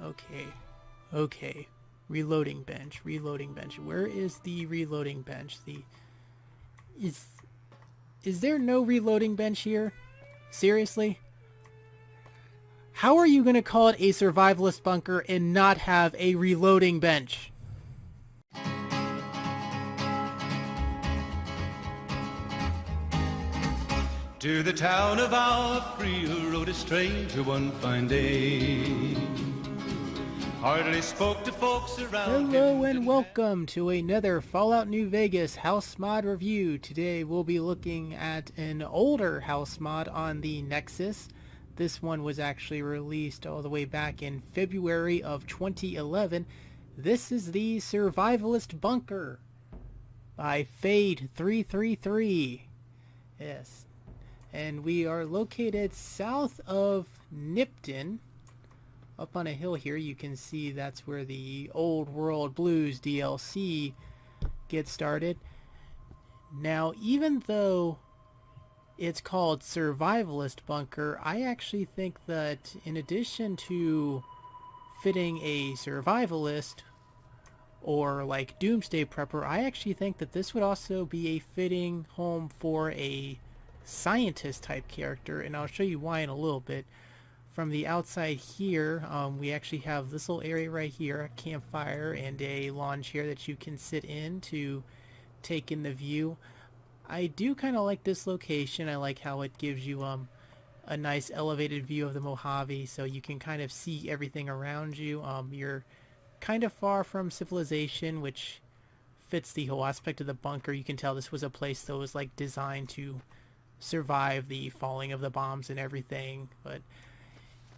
Okay. Okay. Reloading bench. Reloading bench. Where is the reloading bench? Is is there no reloading bench here? Seriously? How are you going to call it a survivalist bunker and not have a reloading bench? To the town of our free rode a stranger one fine day. Hardly spoke to folks around Hello him. and welcome to another Fallout New Vegas house mod review. Today we'll be looking at an older house mod on the Nexus. This one was actually released all the way back in February of 2011. This is the Survivalist Bunker by Fade333. Yes. And we are located south of Nipton. Up on a hill here, you can see that's where the Old World Blues DLC gets started. Now, even though it's called Survivalist Bunker, I actually think that in addition to fitting a survivalist or like Doomsday Prepper, I actually think that this would also be a fitting home for a scientist type character, and I'll show you why in a little bit. From the outside here, we actually have this little area right here, a campfire and a lawn chair that you can sit in to take in the view. I do kind of like this location. I like how it gives you a nice elevated view of the Mojave, so you can kind of see everything around you. You're kind of far from civilization, which fits the whole aspect of the bunker. You can tell this was a place that was like designed to survive the falling of the bombs and everything.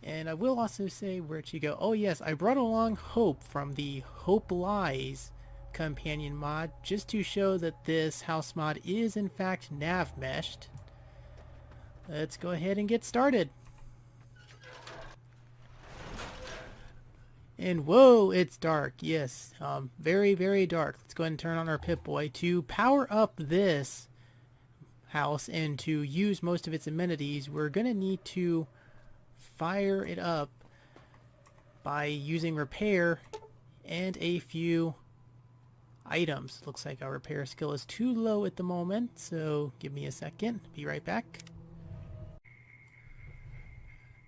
And I will also say, where'd she go? Oh yes, I brought along Hope from the Hope Lies companion mod, just to show that this house mod is in fact nav meshed. Let's go ahead and get started. And whoa, it's dark. Yes, very, very dark. Let's go ahead and turn on our Pip-Boy. To power up this house and to use most of its amenities, we're going to need to fire it up by using repair and a few items. Looks like our repair skill is too low at the moment, so give me a second. Be right back.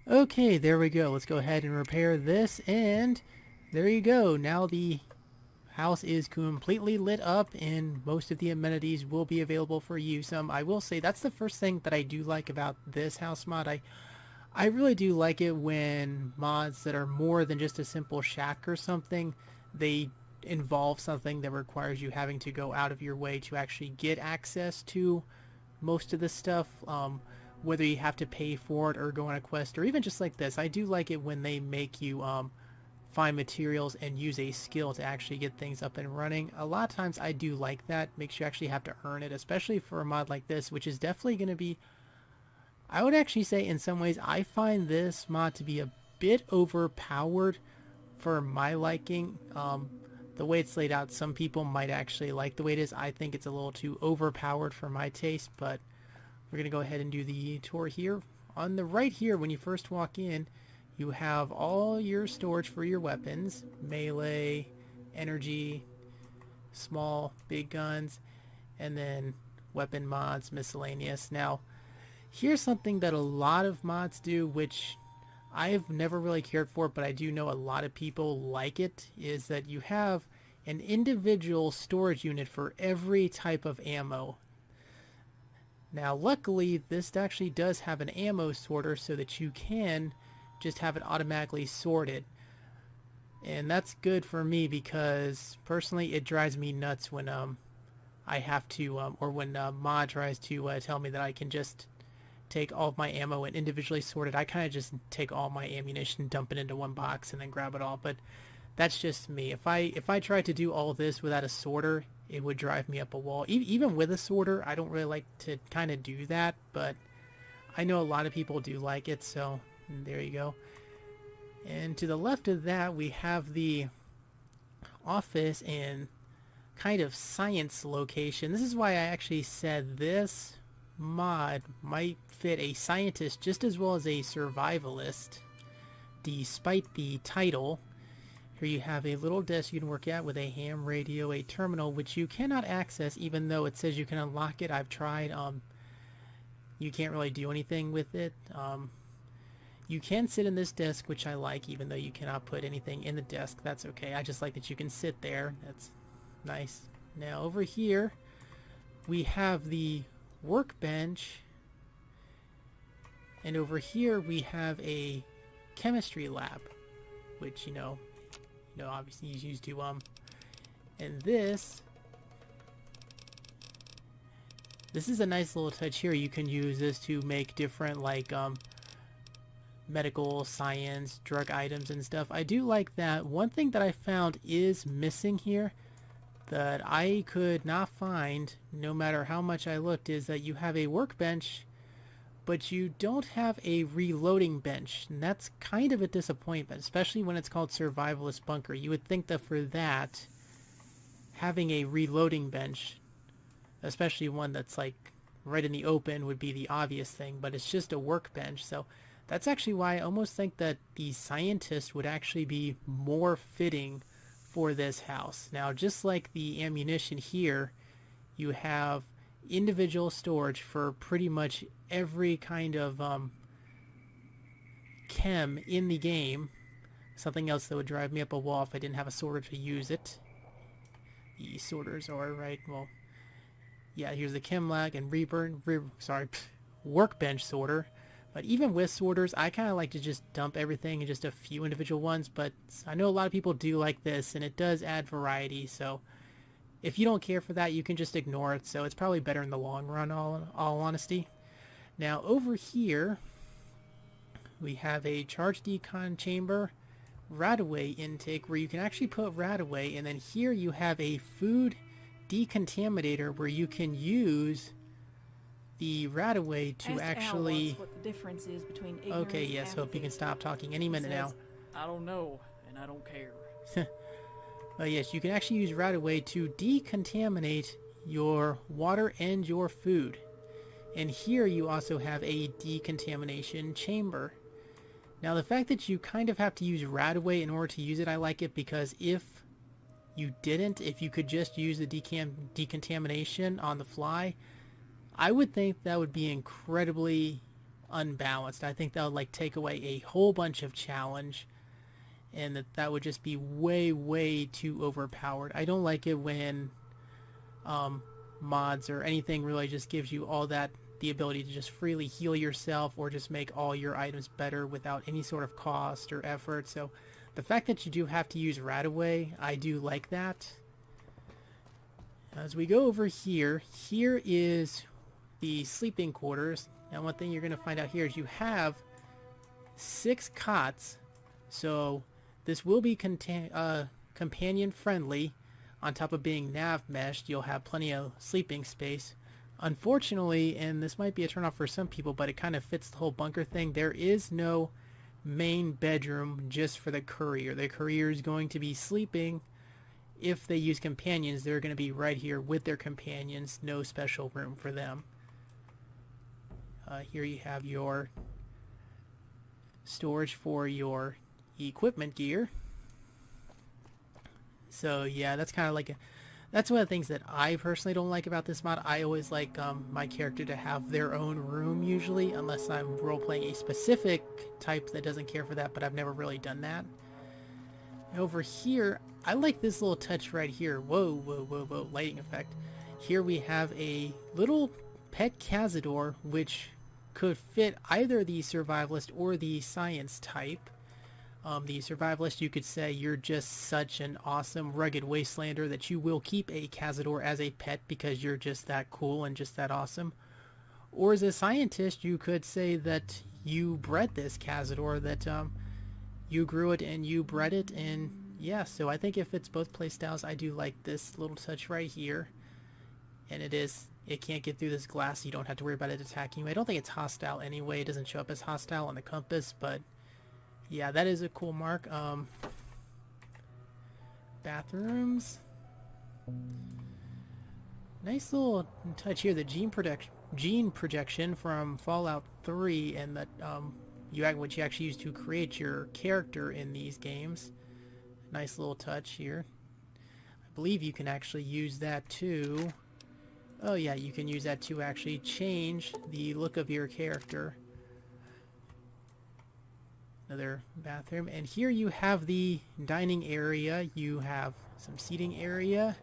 Okay, there we go. Let's go ahead and repair this, and there you go. Now the house is completely lit up and most of the amenities will be available for use. I will say that's the first thing that I do like about this house mod. I really do like it when mods that are more than just a simple shack or something, they involve something that requires you having to go out of your way to actually get access to most of the stuff, whether you have to pay for it or go on a quest, or even just like this. I do like it when they make you find materials and use a skill to actually get things up and running. A lot of times I do like that. Makes you actually have to earn it, especially for a mod like this, which is definitely going to be, I would actually say in some ways, I find this mod to be a bit overpowered for my liking. The way it's laid out, some people might actually like the way it is. I think it's a little too overpowered for my taste, but we're going to go ahead and do the tour here. On the right here, when you first walk in, you have all your storage for your weapons, melee, energy, small, big guns, and then weapon mods, miscellaneous. Now, here's something that a lot of mods do, which I've never really cared for, but I do know a lot of people like it, is that you have an individual storage unit for every type of ammo. Now, luckily, this actually does have an ammo sorter so that you can just have it automatically sorted. And that's good for me because, personally, it drives me nuts when I have to, or when mod tries to tell me that I can just take all of my ammo and individually sort it. I kind of just take all my ammunition, dump it into one box, and then grab it all. But that's just me. If I tried to do all this without a sorter, it would drive me up a wall. Even with a sorter, I don't really like to kind of do that, but I know a lot of people do like it, so there you go. And to the left of that, we have the office and kind of science location. This is why I actually said this mod might fit a scientist just as well as a survivalist despite the title, here you have a little desk you can work at with a ham radio, a terminal, which you cannot access even though it says you can unlock it. I've tried. You can't really do anything with it. You can sit in this desk, which I like, even though you cannot put anything in the desk. That's okay. I just like that you can sit there. That's nice. Now over here, we have the workbench. And over here, we have a chemistry lab, which, you know, obviously is used to, and this is a nice little touch here. You can use this to make different, like, medical, science, drug items and stuff. I do like that. One thing that I found is missing here that I could not find, no matter how much I looked, is that you have a workbench, but you don't have a reloading bench. And that's kind of a disappointment, especially when it's called Survivalist Bunker. You would think that for that, having a reloading bench, especially one that's like right in the open, would be the obvious thing, but it's just a workbench. So that's actually why I almost think that the scientist would actually be more fitting for this house. Now, just like the ammunition here, you have individual storage for pretty much every kind of chem in the game. Something else that would drive me up a wall if I didn't have a sorter to use it. The sorters are right, well, yeah, here's the chem lag and workbench sorter. But even with sorters, I kind of like to just dump everything in just a few individual ones, but I know a lot of people do like this, and it does add variety, so if you don't care for that, you can just ignore it, so it's probably better in the long run, all honesty. Now, over here, we have a charge decon chamber, Radaway intake, where you can actually put Radaway, and then here you have a food decontaminator where you can use the Radaway to Ask actually... Al what the difference is between ignorance Okay, yes, and hope you can stop talking any minute now. I don't know, and I don't care. Yes, you can actually use Radaway to decontaminate your water and your food. And here you also have a decontamination chamber. Now, the fact that you kind of have to use Radaway in order to use it, I like it, because if you didn't, if you could just use the decontamination on the fly, I would think that would be incredibly unbalanced. I think that would like take away a whole bunch of challenge, and that would just be way too overpowered. I don't like it when mods or anything really just gives you all that, the ability to just freely heal yourself or just make all your items better without any sort of cost or effort. So the fact that you do have to use Radaway, I do like that. As we go over here, here is the sleeping quarters. Now, one thing you're going to find out here is you have 6 cots, so this will be companion friendly. On top of being nav meshed, you'll have plenty of sleeping space. Unfortunately, and this might be a turnoff for some people, but it kind of fits the whole bunker thing, there is no main bedroom just for the courier. The courier is going to be sleeping. If they use companions, they're going to be right here with their companions. No special room for them. Here you have your storage for your equipment gear. So yeah, that's kind of like that's one of the things that I personally don't like about this mod. I always like my character to have their own room usually, unless I'm role-playing a specific type that doesn't care for that, but I've never really done that. Over here, I like this little touch right here. Whoa, lighting effect. Here we have a little pet Cazador, which could fit either the Survivalist or the Science type. The Survivalist, you could say you're just such an awesome rugged wastelander that you will keep a Cazador as a pet because you're just that cool and just that awesome. Or as a Scientist, you could say that you bred this Cazador, that you grew it and you bred it, and yeah, so I think it fits both playstyles. I do like this little touch right here, and it can't get through this glass, so you don't have to worry about it attacking you. I don't think it's hostile anyway. It doesn't show up as hostile on the compass, but yeah, that is a cool mark. Bathrooms. Nice little touch here. The gene projection from Fallout 3, and that what you actually use to create your character in these games. Nice little touch here. I believe you can actually use that to... Oh yeah, you can use that to actually change the look of your character. Another bathroom. And here you have the dining area. You have some seating area.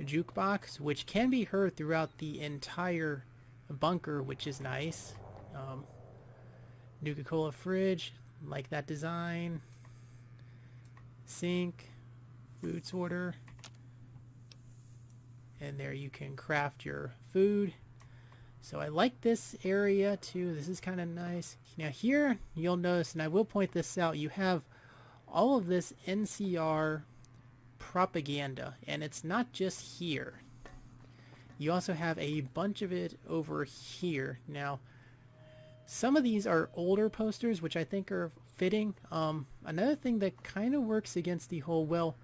A jukebox, which can be heard throughout the entire bunker, which is nice. Nuka-Cola fridge. Like that design. Sink. Food sorter. And there you can craft your food. So I like this area too. This is kind of nice. Now here you'll notice, and I will point this out, you have all of this NCR propaganda, and it's not just here. You also have a bunch of it over here. Now some of these are older posters, which I think are fitting. Another thing that kind of works against the whole, well,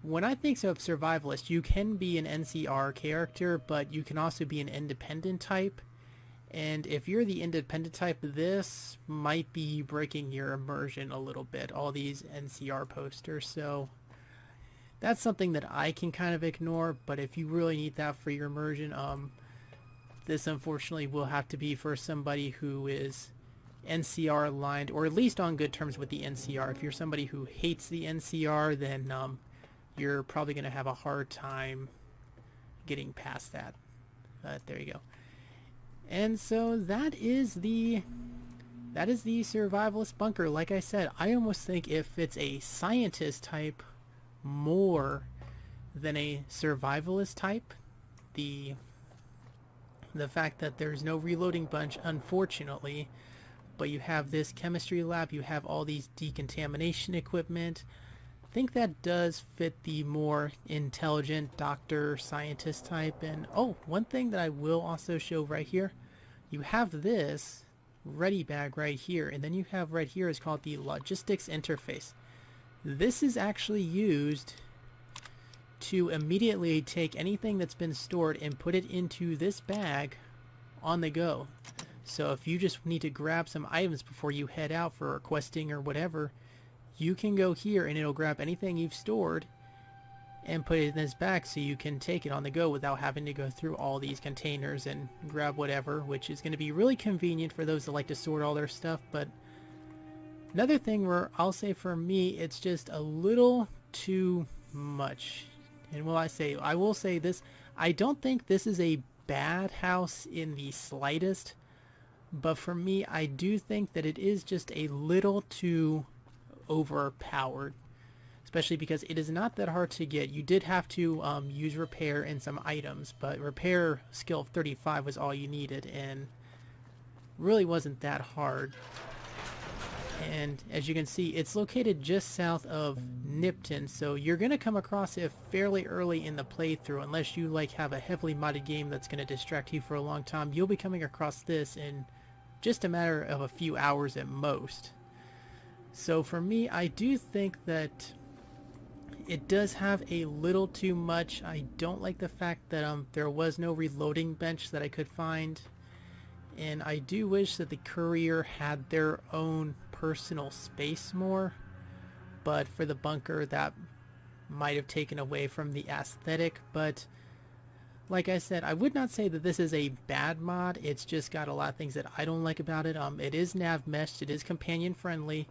when I think of Survivalist, you can be an NCR character, but you can also be an independent type. And if you're the independent type, this might be breaking your immersion a little bit, all these NCR posters. So that's something that I can kind of ignore, but if you really need that for your immersion, this unfortunately will have to be for somebody who is NCR aligned, or at least on good terms with the NCR. If you're somebody who hates the NCR, then you're probably going to have a hard time getting past that. There you go. And so that is the Survivalist bunker. Like I said, I almost think it fits a scientist type more than a survivalist type. The fact that there's no reloading bunch, unfortunately, but you have this chemistry lab, you have all these decontamination equipment. I think that does fit the more intelligent doctor scientist type. And oh, one thing that I will also show right here, you have this ready bag right here, and then you have right here is called the logistics interface. This is actually used to immediately take anything that's been stored and put it into this bag on the go. So if you just need to grab some items before you head out for questing or whatever, you can go here and it'll grab anything you've stored and put it in this bag so you can take it on the go without having to go through all these containers and grab whatever, which is going to be really convenient for those that like to sort all their stuff. But another thing where I'll say for me, it's just a little too much. And I will say this, I don't think this is a bad house in the slightest, but for me, I do think that it is just a little too overpowered, especially because it is not that hard to get. You did have to use repair and some items, but repair skill of 35 was all you needed, and really wasn't that hard. And as you can see, it's located just south of Nipton, so you're going to come across it fairly early in the playthrough. Unless you have a heavily modded game that's going to distract you for a long time, you'll be coming across this in just a matter of a few hours at most. So for me, I do think that it does have a little too much. I don't like the fact that there was no reloading bench that I could find. And I do wish that the courier had their own personal space more. But for the bunker, that might have taken away from the aesthetic. But like I said, I would not say that this is a bad mod. It's just got a lot of things that I don't like about it. It is nav meshed. It is companion friendly.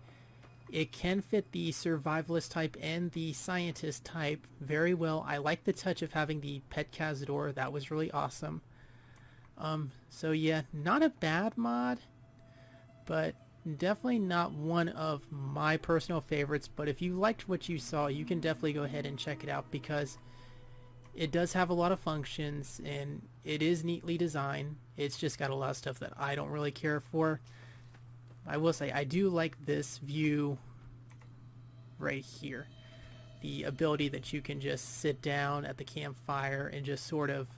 It can fit the survivalist type and the scientist type very well. I like the touch of having the pet cazador. That was really awesome. So yeah, not a bad mod, but definitely not one of my personal favorites. But if you liked what you saw, you can definitely go ahead and check it out, because it does have a lot of functions and it is neatly designed. It's just got a lot of stuff that I don't really care for. I will say I do like this view right here. The ability that you can just sit down at the campfire and just sort of,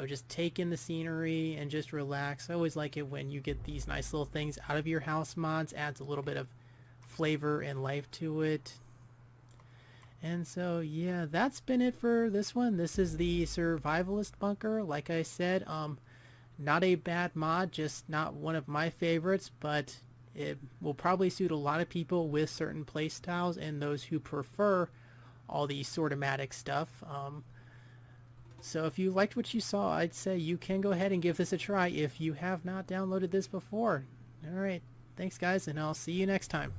just take in the scenery and just relax. I always like it when you get these nice little things out of your house mods. Adds a little bit of flavor and life to it. And so yeah, that's been it for this one. This is the Survivalist bunker. Like I said, Not a bad mod, just not one of my favorites, but it will probably suit a lot of people with certain playstyles and those who prefer all the sortomatic stuff. So if you liked what you saw, I'd say you can go ahead and give this a try if you have not downloaded this before. Alright, thanks guys, and I'll see you next time.